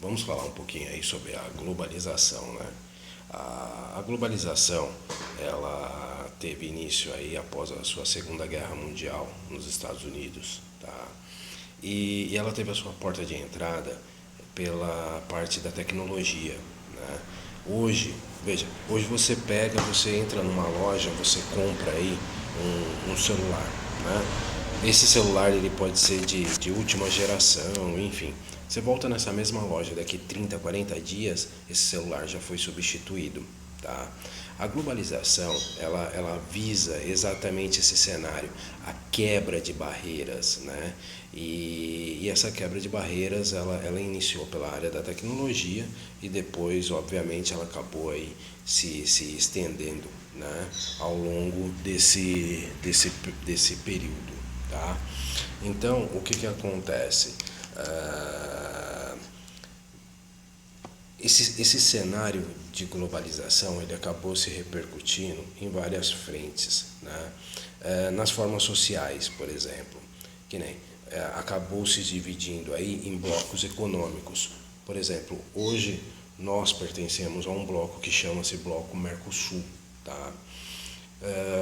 vamos falar um pouquinho aí sobre a globalização, né? A globalização, ela teve início aí após a sua Segunda Guerra Mundial nos Estados Unidos, tá? E ela teve a sua porta de entrada pela parte da tecnologia, né? Hoje, veja, hoje você entra numa loja, você compra aí um celular, né? Esse celular ele pode ser de última geração, enfim. Você volta nessa mesma loja daqui 30, 40 dias, esse celular já foi substituído, tá? A globalização, ela visa exatamente esse cenário, a quebra de barreiras, né? E essa quebra de barreiras, ela iniciou pela área da tecnologia e depois, obviamente, ela acabou aí se estendendo, né? Ao longo desse período, tá? Então, o que acontece? Esse cenário de globalização ele acabou se repercutindo em várias frentes, né? Nas formas sociais, por exemplo, que nem acabou se dividindo aí em blocos econômicos. Por exemplo, hoje nós pertencemos a um bloco que chama-se Bloco Mercosul, tá?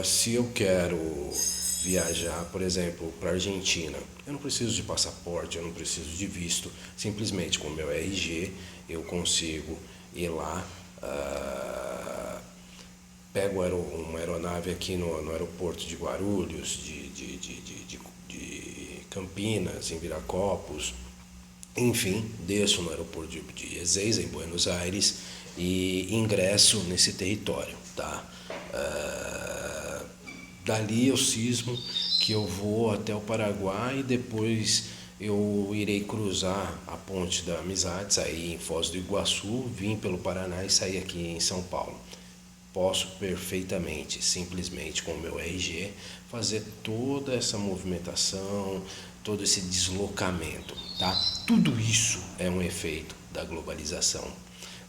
Se eu quero viajar, por exemplo, para a Argentina, eu não preciso de passaporte, eu não preciso de visto, simplesmente com o meu RG eu consigo ir lá, pego uma aeronave aqui no aeroporto de Guarulhos, de Campinas, em Viracopos, enfim, desço no aeroporto de Ezeiza, em Buenos Aires, e ingresso nesse território, tá? Dali eu cismo que eu vou até o Paraguai e depois eu irei cruzar a ponte da Amizade, sair em Foz do Iguaçu, vim pelo Paraná e sair aqui em São Paulo. Posso perfeitamente, simplesmente com o meu RG, fazer toda essa movimentação, todo esse deslocamento, tá? Tudo isso é um efeito da globalização,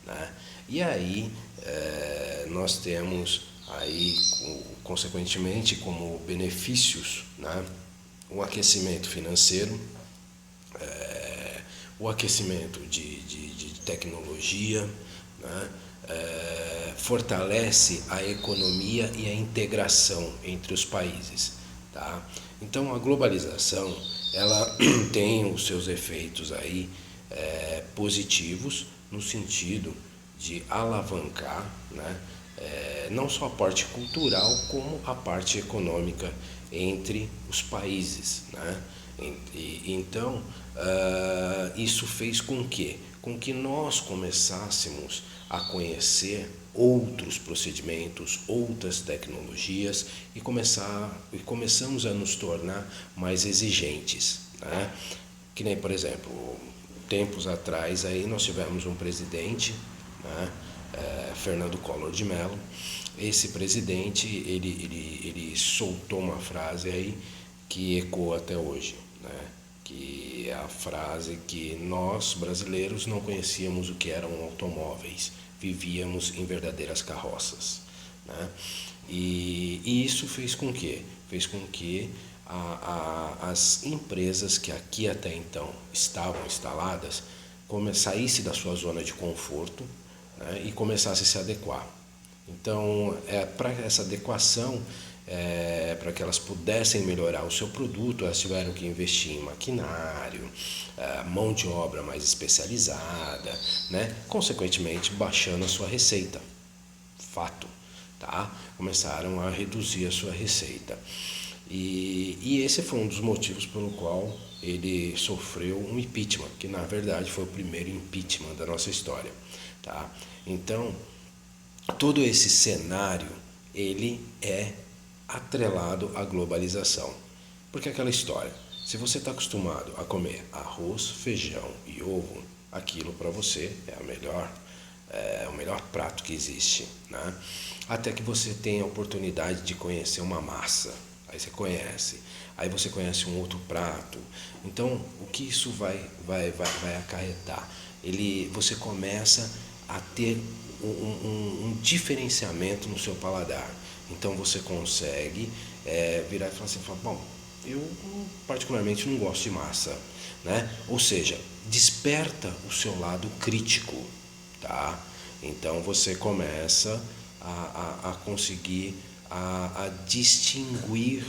né? E aí nós temos aí, consequentemente, como benefícios, né? O aquecimento financeiro, o aquecimento de tecnologia, né? Fortalece a economia e a integração entre os países, tá? Então a globalização ela tem os seus efeitos aí positivos no sentido de alavancar, né? Não só a parte cultural como a parte econômica entre os países, né? Então isso fez com que nós começássemos a conhecer outros procedimentos, outras tecnologias e começamos a nos tornar mais exigentes, né? Que nem, por exemplo, tempos atrás aí nós tivemos um presidente, né? Fernando Collor de Mello. Esse presidente ele soltou uma frase aí que ecoa até hoje, né? Que é a frase que nós brasileiros não conhecíamos o que eram automóveis, vivíamos em verdadeiras carroças, né? E isso fez com que as empresas que aqui até então estavam instaladas saíssem da sua zona de conforto, né? E começassem a se adequar. Então, para essa adequação, para que elas pudessem melhorar o seu produto, elas tiveram que investir em maquinário, mão de obra mais especializada, né? Consequentemente, baixando a sua receita. Fato, tá? Começaram a reduzir a sua receita. E esse foi um dos motivos pelo qual ele sofreu um impeachment, que na verdade foi o primeiro impeachment da nossa história, tá? Então, todo esse cenário, ele é atrelado à globalização. Porque aquela história, se você está acostumado a comer arroz, feijão e ovo, aquilo para você é o melhor prato que existe, né? Até que você tenha a oportunidade de conhecer uma massa, aí você conhece, aí você conhece um outro prato. Então, o que isso vai acarretar? Você começa a ter um diferenciamento no seu paladar. Então você consegue virar e falar assim, bom, eu particularmente não gosto de massa, né? Ou seja, desperta o seu lado crítico, tá? Então você começa a conseguir a distinguir,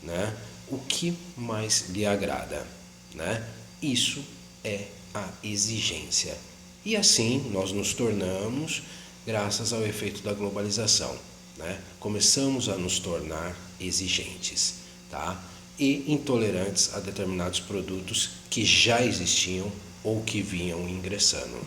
né, o que mais lhe agrada, né? Isso é a exigência. E assim nós nos tornamos, graças ao efeito da globalização, né? Começamos a nos tornar exigentes, tá? E intolerantes a determinados produtos que já existiam ou que vinham ingressando.